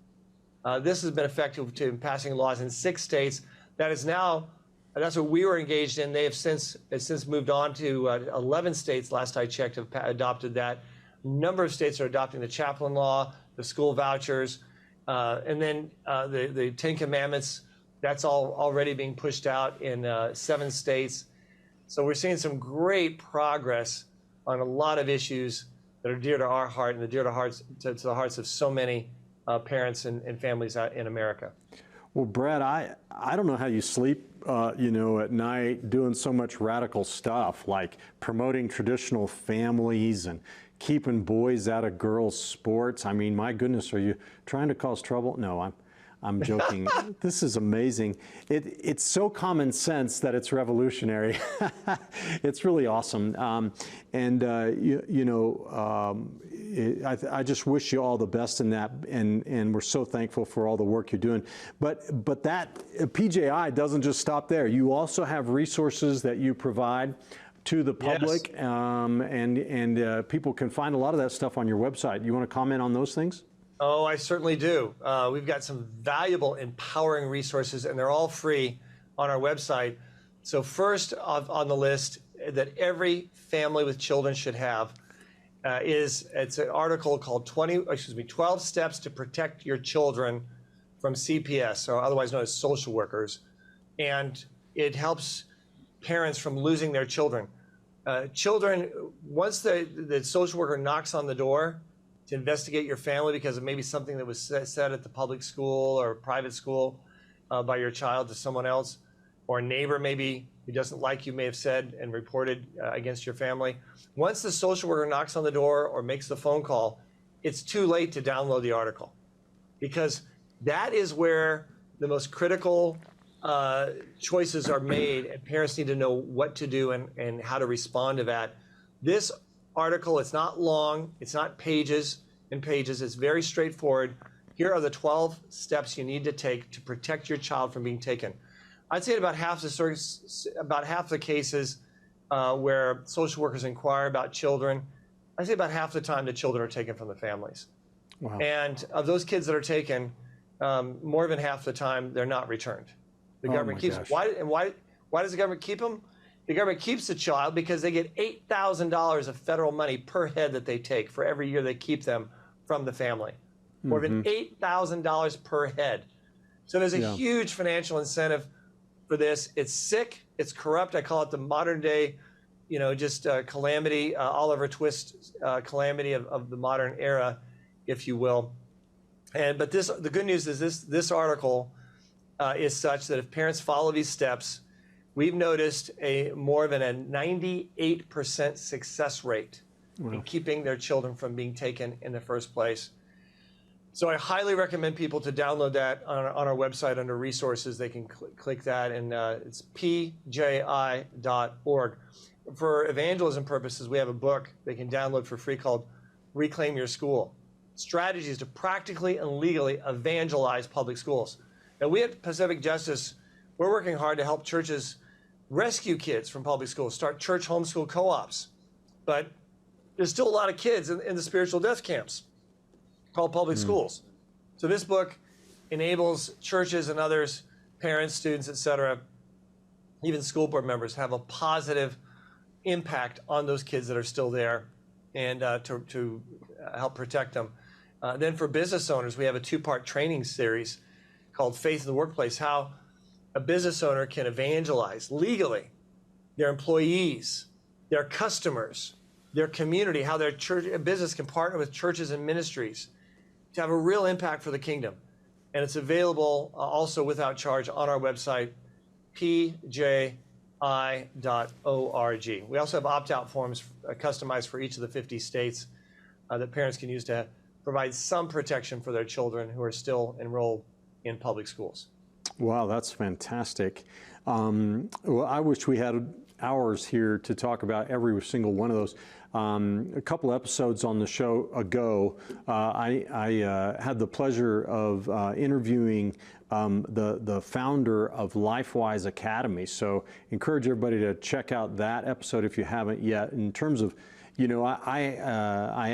This has been effective to passing laws in 6 states. That's what we were engaged in. They have since moved on to 11 states, last I checked, have adopted that. A number of states are adopting the chaplain law, the school vouchers, and then the 10 Commandments. That's all already being pushed out in 7 states. So we're seeing some great progress on a lot of issues that are dear to our heart and dear to the hearts of so many parents and families out in America. Well, Brad, I don't know how you sleep, at night doing so much radical stuff like promoting traditional families and keeping boys out of girls' sports. I mean, my goodness, are you trying to cause trouble? No, I'm joking. This is amazing. It's so common sense that it's revolutionary. It's really awesome. I just wish you all the best in that, and we're so thankful for all the work you're doing. But that PJI doesn't just stop there. You also have resources that you provide to the public, yes. And people can find a lot of that stuff on your website. You want to comment on those things? Oh, I certainly do. We've got some valuable, empowering resources, and they're all free on our website. So first on the list that every family with children should have it's an article called 12 Steps to Protect Your Children from CPS, or otherwise known as social workers. And it helps parents from losing their children. Children, once the social worker knocks on the door to investigate your family because of maybe something that was said at the public school or private school by your child to someone else, or a neighbor maybe who doesn't like you may have said and reported against your family. Once the social worker knocks on the door or makes the phone call, it's too late to download the article, because that is where the most critical choices are made, and parents need to know what to do and how to respond to that. This article, it's not long, it's not pages and pages, it's very straightforward. Here are the 12 steps you need to take to protect your child from being taken. I'd say about half the cases where social workers inquire about children, I'd say about half the time the children are taken from the families. Wow. And of those kids that are taken, more than half the time they're not returned. The government keeps them. Why does the government keep them? The government keeps the child because they get $8,000 of federal money per head that they take for every year they keep them from the family. More than $8,000 per head. So there's a huge financial incentive for this. It's sick. It's corrupt. I call it the modern day, just calamity, Oliver Twist calamity of the modern era, if you will. But the good news is this article is such that if parents follow these steps, we've noticed more than a 98% success rate in keeping their children from being taken in the first place. So I highly recommend people to download that on our website under resources. They can click that, and it's pji.org. For evangelism purposes, we have a book they can download for free called Reclaim Your School: Strategies to Practically and Legally Evangelize Public Schools. Now, we at Pacific Justice, we're working hard to help churches rescue kids from public schools, start church homeschool co-ops. But there's still a lot of kids in the spiritual death camps called public schools. So this book enables churches and others, parents, students, etc., even school board members, have a positive impact on those kids that are still there, and to help protect them. Then for business owners, we have a 2-part training series called Faith in the Workplace, how a business owner can evangelize legally their employees, their customers, their community, how their business can partner with churches and ministries to have a real impact for the kingdom. And it's available also without charge on our website, pji.org. We also have opt-out forms customized for each of the 50 states that parents can use to provide some protection for their children who are still enrolled in public schools. Wow, that's fantastic. Well, I wish we had hours here to talk about every single one of those. A couple episodes on the show ago, I had the pleasure of interviewing the founder of LifeWise Academy. So encourage everybody to check out that episode if you haven't yet. In terms of, I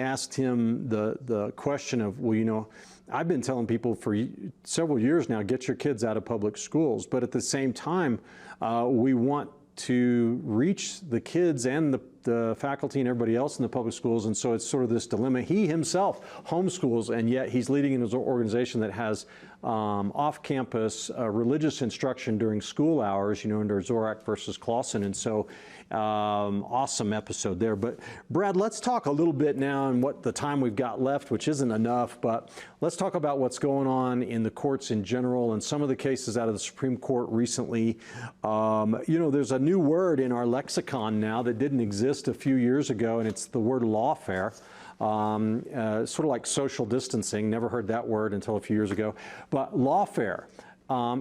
asked him the question of, well, I've been telling people for several years now, get your kids out of public schools. But at the same time, we want to reach the kids and the faculty and everybody else in the public schools. And so it's sort of this dilemma. He himself homeschools, and yet he's leading an organization that has off-campus religious instruction during school hours, under Zorak versus Clausen. And so awesome episode there. But Brad, let's talk a little bit now and what the time we've got left, which isn't enough, but let's talk about what's going on in the courts in general and some of the cases out of the Supreme Court recently. There's a new word in our lexicon now that didn't exist a few years ago, and it's the word lawfare. Sort of like social distancing, never heard that word until a few years ago. But lawfare,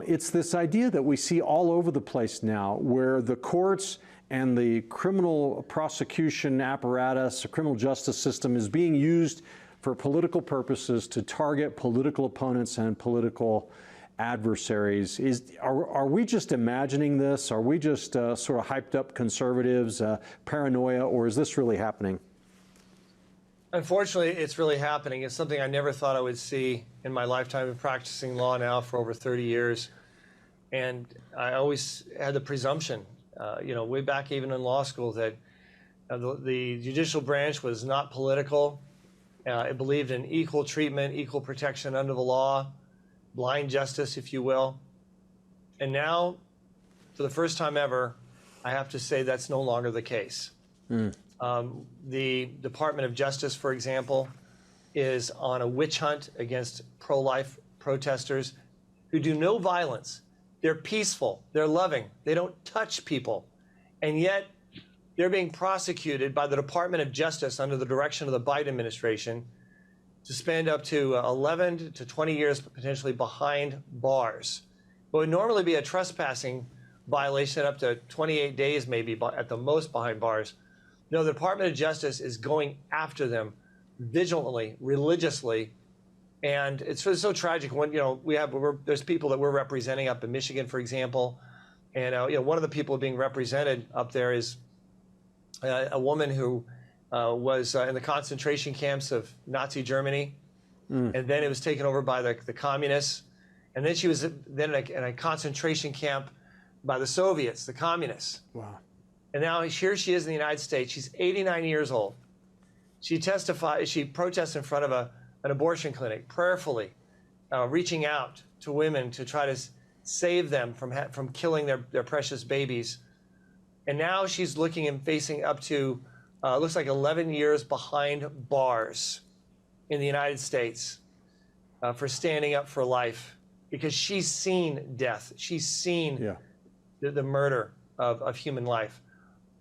it's this idea that we see all over the place now where the courts and the criminal prosecution apparatus, the criminal justice system is being used for political purposes to target political opponents and political adversaries. Are we just imagining this? Are we just sort of hyped up conservatives, paranoia, or is this really happening? Unfortunately, it's really happening. It's something I never thought I would see in my lifetime of practicing law now for over 30 years. And I always had the presumption, way back even in law school, that the judicial branch was not political. It believed in equal treatment, equal protection under the law, blind justice, if you will. And now, for the first time ever, I have to say that's no longer the case. The Department of Justice, for example, is on a witch hunt against pro-life protesters who do no violence They're peaceful. They're loving. They don't touch people. And yet they're being prosecuted by the Department of Justice under the direction of the Biden administration to spend up to 11 to 20 years potentially behind bars. What would normally be a trespassing violation up to 28 days maybe at the most behind bars. No, the Department of Justice is going after them vigilantly, religiously, and it's so tragic. When there's people that we're representing up in Michigan, for example, and one of the people being represented up there is a woman who was in the concentration camps of Nazi Germany, and then it was taken over by the communists, and then she was then in a concentration camp by the Soviets, the communists. Wow. And now here she is in the United States. She's 89 years old. She protests in front of an abortion clinic, prayerfully, reaching out to women to try to save them from killing their precious babies. And now she's looking and facing up to, looks like 11 years behind bars in the United States for standing up for life, because she's seen death. She's seen the murder of human life.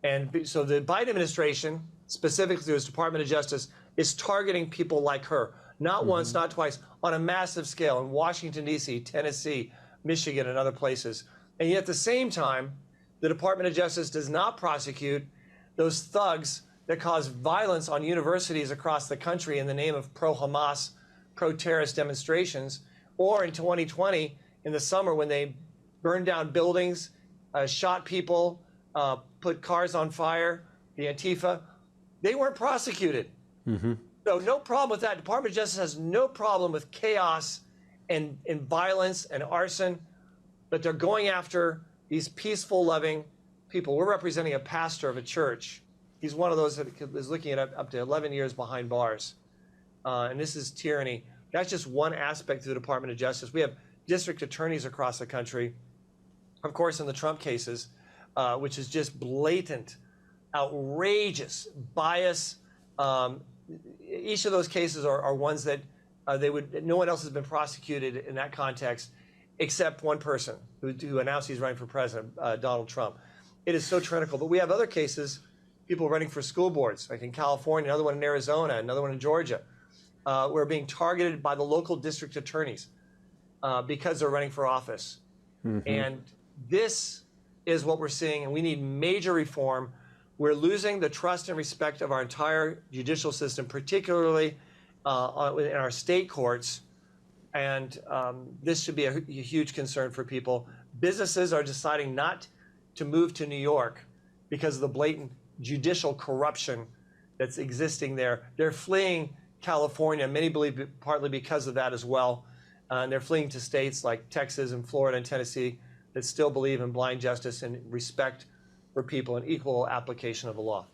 And so the Biden administration, specifically through its Department of Justice, is targeting people like her, not once, not twice, on a massive scale in Washington, D.C., Tennessee, Michigan, and other places. And yet at the same time, the Department of Justice does not prosecute those thugs that cause violence on universities across the country in the name of pro-Hamas, pro-terrorist demonstrations, or in 2020, in the summer, when they burned down buildings, shot people, put cars on fire, the Antifa. They weren't prosecuted. So no problem with that. Department of Justice has no problem with chaos and violence and arson, but they're going after these peaceful, loving people. We're representing a pastor of a church. He's one of those that is looking at up to 11 years behind bars. And this is tyranny. That's just one aspect of the Department of Justice. We have district attorneys across the country, of course, in the Trump cases, which is just blatant, outrageous bias. Each of those cases are ones that no one else has been prosecuted in that context except one person who announced he's running for president, Donald Trump. It is so tyrannical. But we have other cases, people running for school boards, like in California, another one in Arizona, another one in Georgia, who are being targeted by the local district attorneys because they're running for office. And this is what we're seeing, and we need major reform. We're losing the trust and respect of our entire judicial system, particularly in our state courts. And this should be a huge concern for people. Businesses are deciding not to move to New York because of the blatant judicial corruption that's existing there. They're fleeing California, many believe partly because of that as well. And they're fleeing to states like Texas and Florida and Tennessee that still believe in blind justice and respect for people and equal application of the law.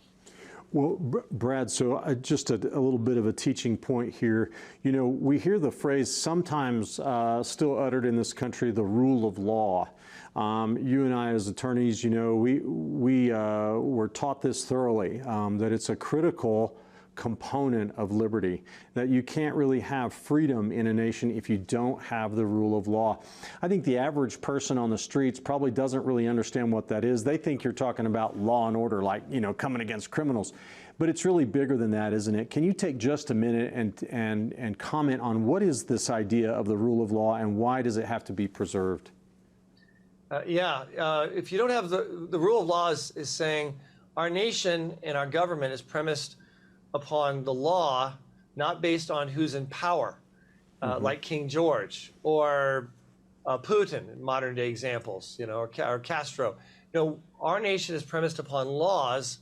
Well, Brad, so just a little bit of a teaching point here. You know, we hear the phrase sometimes still uttered in this country, the rule of law. You and I as attorneys, you know, we were taught this thoroughly, that it's a critical component of liberty, that you can't really have freedom in a nation if you don't have the rule of law. I think the average person on the streets probably doesn't really understand what that is. They think you're talking about law and order, like, you know, coming against criminals. But it's really bigger than that, isn't it? Can you take just a minute and comment on what is this idea of the rule of law and why does it have to be preserved? If you don't have the rule of law is saying our nation and our government is premised upon the law, not based on who's in power, like King George or Putin, modern day examples, you know, or Castro. You know, our nation is premised upon laws,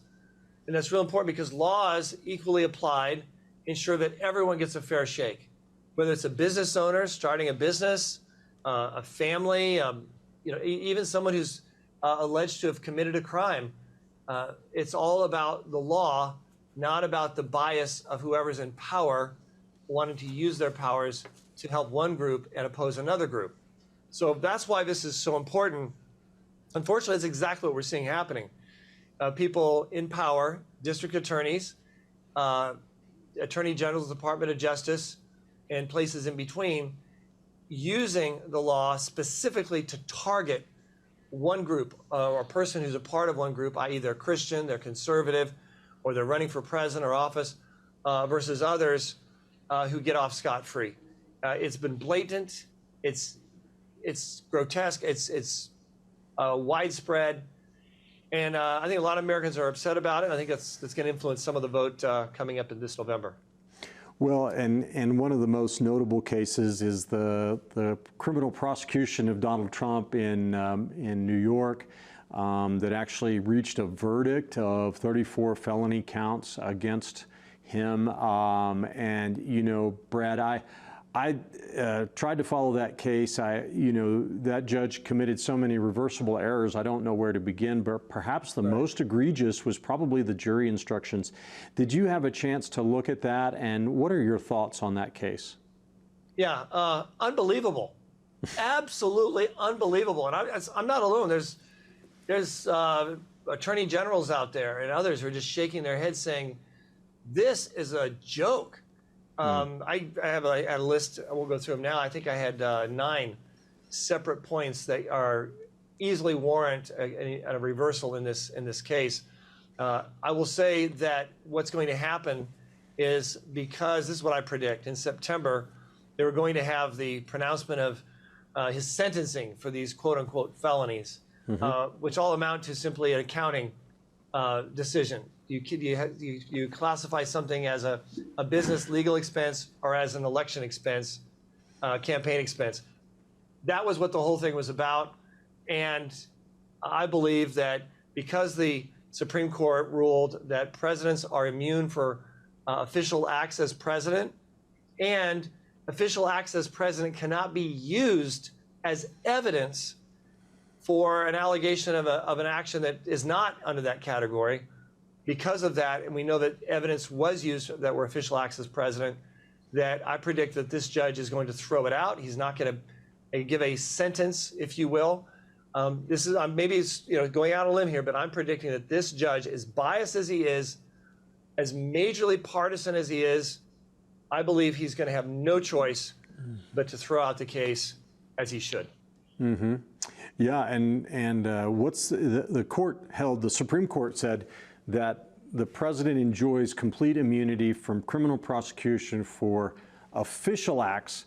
and that's real important because laws equally applied ensure that everyone gets a fair shake, whether it's a business owner starting a business, a family, you know, even someone who's alleged to have committed a crime. It's all about the law, not about the bias of whoever's in power wanting to use their powers to help one group and oppose another group. So that's why this is so important. Unfortunately, that's exactly what we're seeing happening. People in power, district attorneys, attorney generals, Department of Justice, and places in between, using the law specifically to target one group or a person who's a part of one group, i.e. they're Christian, they're conservative, or they're running for president or office, versus others who get off scot-free. It's been blatant, it's grotesque, it's widespread, and I think a lot of Americans are upset about it. I think that's going to influence some of the vote coming up in this November. Well, and one of the most notable cases is the criminal prosecution of Donald Trump in New York that actually reached a verdict of 34 felony counts against him. And, you know, Brad, I tried to follow that case. That judge committed so many reversible errors, I don't know where to begin, but perhaps the most egregious was probably the jury instructions. Did you have a chance to look at that, and what are your thoughts on that case? Yeah, unbelievable. Absolutely unbelievable. And I'm not alone. There's attorney generals out there and others who are just shaking their heads saying, this is a joke. I have a list. I won't go through them now. I think I had 9 separate points that are easily warrant a reversal in this case. I will say that what's going to happen is, because this is what I predict, in September they were going to have the pronouncement of his sentencing for these quote-unquote felonies, which all amount to simply an accounting decision. You classify something as a business legal expense or as an election expense, campaign expense. That was what the whole thing was about. And I believe that because the Supreme Court ruled that presidents are immune for official acts as president, and official acts as president cannot be used as evidence for an allegation of an action that is not under that category. Because of that, and we know that evidence was used that were official acts as president, that I predict that this judge is going to throw it out. He's not going to give a sentence, if you will. This is maybe it's going out on a limb here, but I'm predicting that this judge, as biased as he is, as majorly partisan as he is, I believe he's going to have no choice but to throw out the case, as he should. Mm-hmm. Yeah, and what's the court held? The Supreme Court said that the president enjoys complete immunity from criminal prosecution for official acts,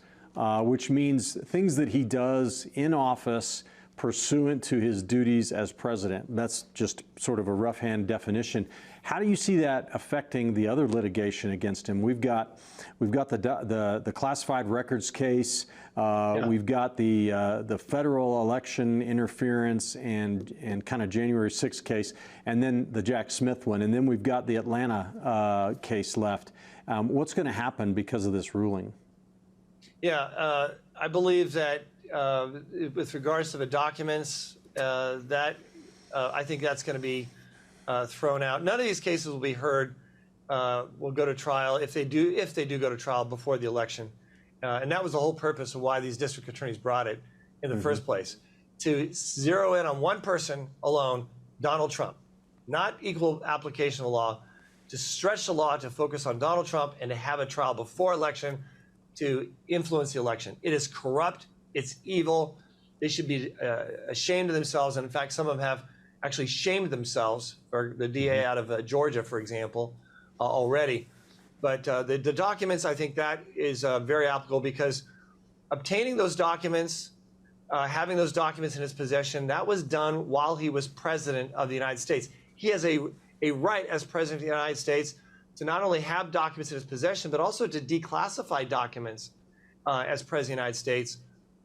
which means things that he does in office pursuant to his duties as president. That's just sort of a rough hand definition. How do you see that affecting the other litigation against him? We've got the classified records case. We've got the federal election interference and kind of January 6th case, and then the Jack Smith one, and then we've got the Atlanta case left. What's going to happen because of this ruling? Yeah, I believe that with regards to the documents, I think that's going to be thrown out. None of these cases will be heard, will go to trial if they do go to trial before the election. And that was the whole purpose of why these district attorneys brought it in the first place, to zero in on one person alone, Donald Trump, not equal application of the law, to stretch the law to focus on Donald Trump and to have a trial before election to influence the election. It is corrupt. It's evil. They should be ashamed of themselves. And in fact, some of them have actually shamed themselves, or the DA out of Georgia, for example, already. But the documents, I think that is very applicable, because obtaining those documents, having those documents in his possession, that was done while he was president of the United States. He has a right as president of the United States to not only have documents in his possession, but also to declassify documents as president of the United States.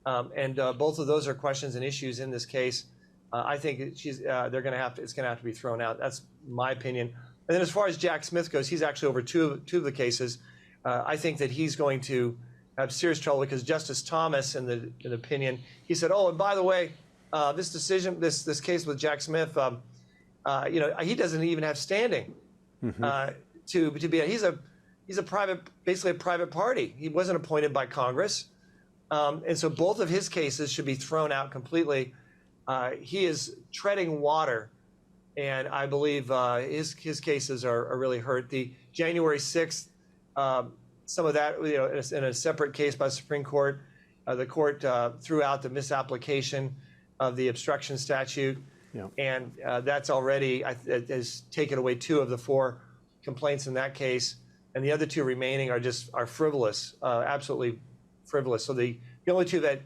And both of those are questions and issues in this case. I think it's going to have to be thrown out. That's my opinion. And then as far as Jack Smith goes, he's actually over two of the cases. I think that he's going to have serious trouble, because Justice Thomas, in the opinion, he said, "Oh, and by the way, this decision, this case with Jack Smith, he doesn't even have standing to be. He's a private, basically a private party. He wasn't appointed by Congress, and so both of his cases should be thrown out completely. He is treading water." And I believe his cases are really hurt. The January 6th, some of that, in a separate case by the Supreme Court, The court threw out the misapplication of the obstruction statute, and that's already has taken away 2 of the 4 complaints in that case, and the other 2 remaining are frivolous, absolutely frivolous. So the only 2 that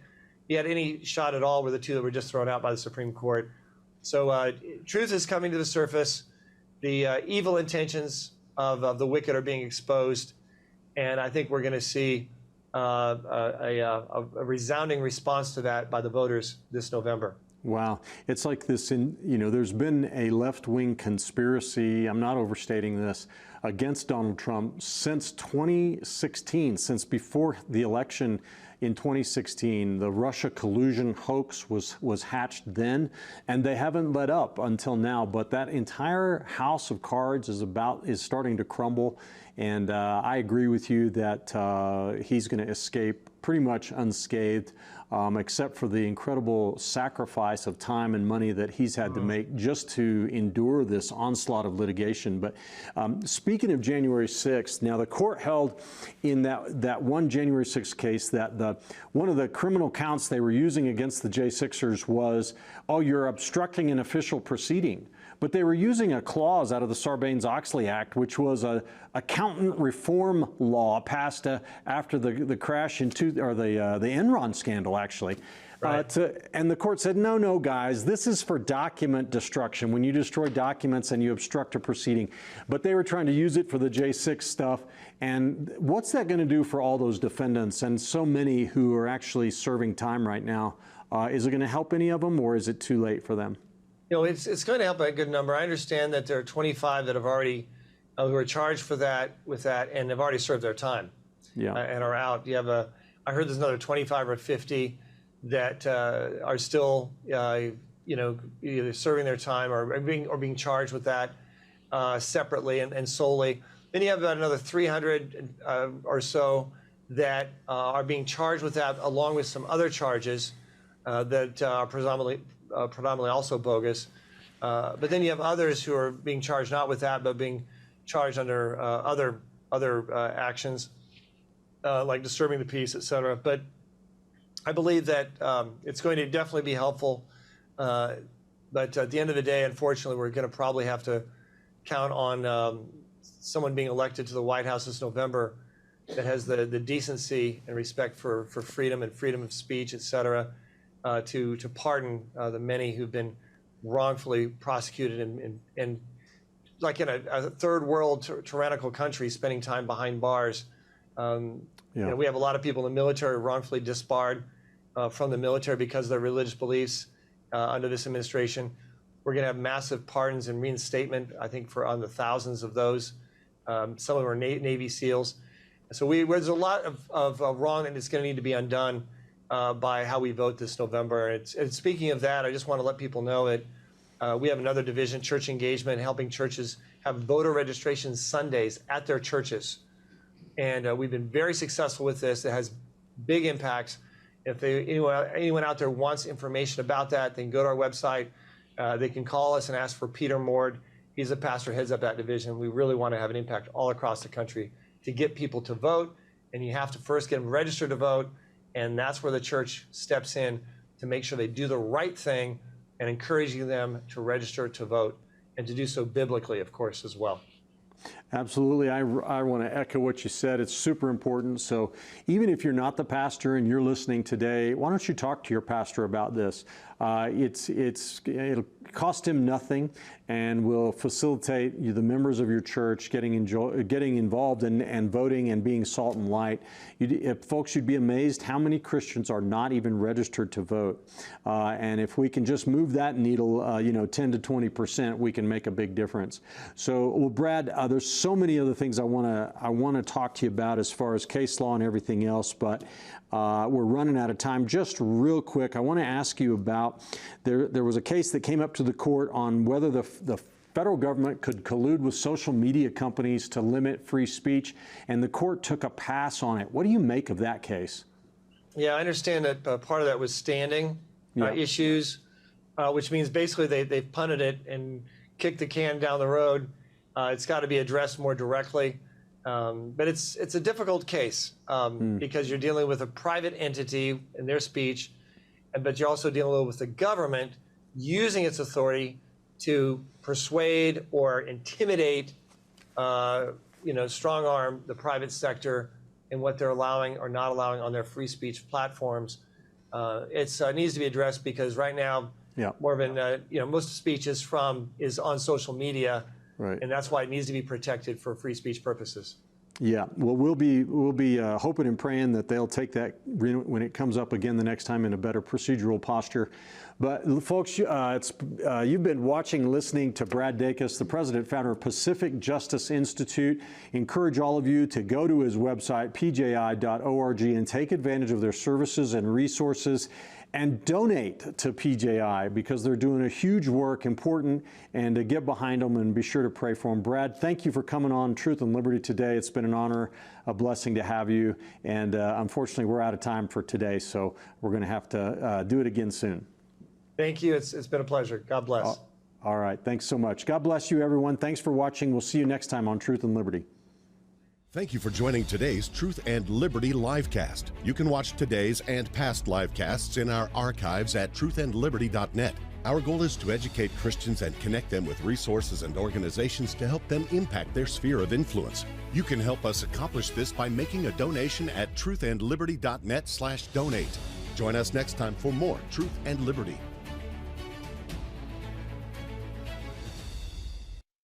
he had any shot at all were the 2 that were just thrown out by the Supreme Court. So truth is coming to the surface. The evil intentions of the wicked are being exposed, and I think we're going to see a resounding response to that by the voters this November. Wow. It's like this, there's been a left-wing conspiracy, I'm not overstating this, against Donald Trump since 2016, since before the election in 2016. The Russia collusion hoax was hatched then, and they haven't let up until now. But that entire house of cards is starting to crumble, and I agree with you that he's going to escape pretty much unscathed, except for the incredible sacrifice of time and money that he's had to make just to endure this onslaught of litigation. But speaking of January 6th, now the court held in that one January 6th case that one of the criminal counts they were using against the J6ers was, oh, you're obstructing an official proceeding. But they were using a clause out of the Sarbanes-Oxley Act, which was a accountant reform law passed after the crash the Enron scandal, actually. Right. And the court said, no, guys, this is for document destruction, when you destroy documents and you obstruct a proceeding. But they were trying to use it for the J6 stuff. And what's that going to do for all those defendants and so many who are actually serving time right now? Is it going to help any of them, or is it too late for them? It's going to help a good number. I understand that there are 25 that have already who are charged with that and have already served their time, and are out. I heard there's another 25 or 50 that are still either serving their time or being charged with that separately and solely. Then you have about another 300 or so that are being charged with that, along with some other charges that are predominantly also bogus. But then you have others who are being charged not with that, but being charged under other actions like disturbing the peace, et cetera. But I believe that it's going to definitely be helpful. But at the end of the day, unfortunately, we're going to probably have to count on someone being elected to the White House this November that has the decency and respect for freedom and freedom of speech, et cetera, to pardon the many who've been wrongfully prosecuted and like in a third world tyrannical country, spending time behind bars. We have a lot of people in the military wrongfully disbarred from the military because of their religious beliefs under this administration. We're going to have massive pardons and reinstatement, I think, on the thousands of those. Some of them are Navy SEALs. So there's a lot of wrong that is going to need to be undone by how we vote this November. And speaking of that, I just want to let people know that we have another division, church engagement, helping churches have voter registration Sundays at their churches. And we've been very successful with this. It has big impacts. If anyone out there wants information about that, they can go to our website. They can call us and ask for Peter Mord. He's the pastor, heads up that division. We really want to have an impact all across the country to get people to vote. And you have to first get them registered to vote. And that's where the church steps in to make sure they do the right thing and encouraging them to register to vote and to do so biblically, of course, as well. Absolutely. I want to echo what you said. It's super important. So even if you're not the pastor and you're listening today, why don't you talk to your pastor about this? It'll cost him nothing and will facilitate the members of your church getting involved and voting and being salt and light. Folks, you'd be amazed how many Christians are not even registered to vote. And if we can just move that needle, 10 to 20%, we can make a big difference. So, well, Brad, there's so many other things I want to talk to you about as far as case law and everything else, but we're running out of time. Just real quick, I want to ask you about, there was a case that came up to the court on whether the federal government could collude with social media companies to limit free speech, and the court took a pass on it. What do you make of that case? Yeah, I understand that part of that was standing issues, which means basically they've punted it and kicked the can down the road. It's got to be addressed more directly. But it's a difficult case because you're dealing with a private entity in their speech, but you're also dealing with the government using its authority to persuade or intimidate, strong arm the private sector in what they're allowing or not allowing on their free speech platforms. It needs to be addressed because right now, more of most speech is on social media, right, and that's why it needs to be protected for free speech purposes. Yeah, well, we'll be hoping and praying that they'll take that when it comes up again the next time in a better procedural posture. But folks, you've been watching, listening to Brad Dacus, the president, founder of Pacific Justice Institute. Encourage all of you to go to his website, pji.org, and take advantage of their services and resources. And donate to PJI because they're doing a huge work, important, and to get behind them and be sure to pray for them. Brad, thank you for coming on Truth and Liberty today. It's been an honor, a blessing to have you. And unfortunately, we're out of time for today, so we're going to have to do it again soon. Thank you. It's been a pleasure. God bless. All right. Thanks so much. God bless you, everyone. Thanks for watching. We'll see you next time on Truth and Liberty. Thank you for joining today's Truth and Liberty livecast. You can watch today's and past livecasts in our archives at truthandliberty.net. Our goal is to educate Christians and connect them with resources and organizations to help them impact their sphere of influence. You can help us accomplish this by making a donation at truthandliberty.net/donate. Join us next time for more Truth and Liberty.